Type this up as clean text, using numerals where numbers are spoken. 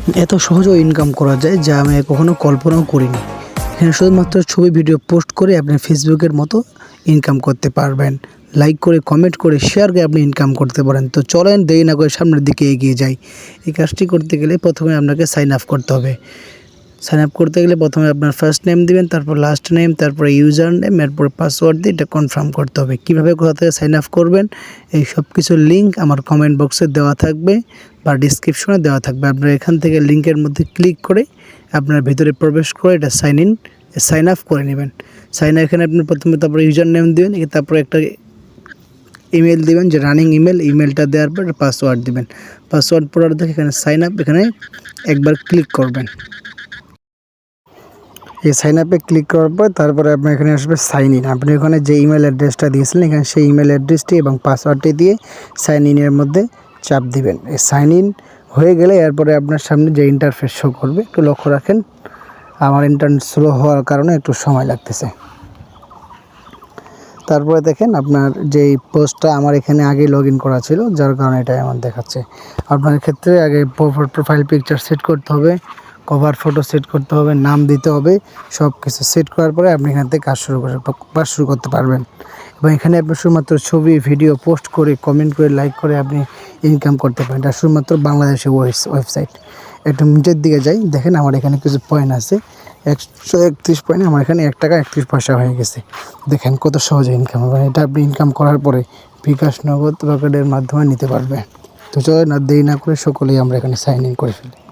এত সহজেও ইনকাম করা যায় যা আমি কখনো কল্পনাও করিনি। এখানে শুধুমাত্র ছবি ভিডিও পোস্ট করে আপনি ফেসবুকের মতো ইনকাম করতে পারবেন। লাইক করে, কমেন্ট করে, শেয়ার করে আপনি ইনকাম করতে পারেন। তো চলেন দেরি না করে সামনের দিকে এগিয়ে যাই। এই কাজটি করতে গেলে প্রথমে আপনাকে সাইন আপ করতে হবে। সাইন আপ করতে গেলে প্রথমে আপনার ফার্স্ট নেম দিবেন, তারপর লাস্ট নেম, তারপরে ইউজার নেম, এরপর পাসওয়ার্ড দিয়ে এটা কনফার্ম করতে হবে। কীভাবে কোথা থেকে সাইন আপ করবেন এই সব কিছুর লিঙ্ক আমার কমেন্ট বক্সে দেওয়া থাকবে বা ডিসক্রিপশনে দেওয়া থাকবে। আপনারা এখান থেকে লিঙ্কের মধ্যে ক্লিক করে আপনার ভিতরে প্রবেশ করে এটা সাইন আপ করে নেবেন। এখানে আপনি প্রথমে তারপরে ইউজার নেম দেবেন, তারপরে একটা ইমেল দিবেন যে রানিং ইমেলটা দেওয়ার পর পাসওয়ার্ড দিবেন। পাসওয়ার্ড পড়ার দেখে এখানে সাইন আপ, এখানে একবার ক্লিক করবেন। এই সাইন আপে ক্লিক করার পর তারপরে আপনার এখানে আসবে সাইন ইন। আপনি ওখানে যে ইমেল অ্যাড্রেসটা দিয়েছিলেন এখানে সেই ইমেল অ্যাড্রেসটি এবং পাসওয়ার্ডটি দিয়ে সাইন ইনের মধ্যে চাপ দিবেন। এই সাইন ইন হয়ে গেলে এরপরে আপনার সামনে যে ইন্টারফেস শো করবে একটু লক্ষ্য রাখেন। আমার ইন্টারনেট স্লো হওয়ার কারণে একটু সময় লাগতেছে। তারপরে দেখেন আপনার যেই পোস্টটা আমার এখানে আগে লগ ইন করা ছিল যার কারণে এটাই আমার দেখাচ্ছে। আপনার ক্ষেত্রে আগে প্রোফাইল পিকচার সেট করতে হবে, কভার ফটো সেট করতে হবে, নাম দিতে হবে। সব কিছু সেট করার পরে আপনি এখান থেকে কাজ শুরু করতে পারবেন। এবং এখানে আপনি শুধুমাত্র ছবি ভিডিও পোস্ট করে, কমেন্ট করে, লাইক করে আপনি ইনকাম করতে পারেন। এটা শুধুমাত্র বাংলাদেশের ওয়েবসাইট। একটু নিচের দিকে যাই, দেখেন আমার এখানে কিছু পয়েন্ট আছে। 131 পয়েন্ট, আমার এখানে 1 টাকা 31 পয়সা হয়ে গেছে। দেখেন কত সহজে ইনকাম হবে। এটা আপনি ইনকাম করার পরে বিকাশ, নগদ, রকেটের মাধ্যমে নিতে পারবেন। তো চলেন আর দেরি না করে সকলেই আমরা এখানে সাইন ইন করে ফেলি।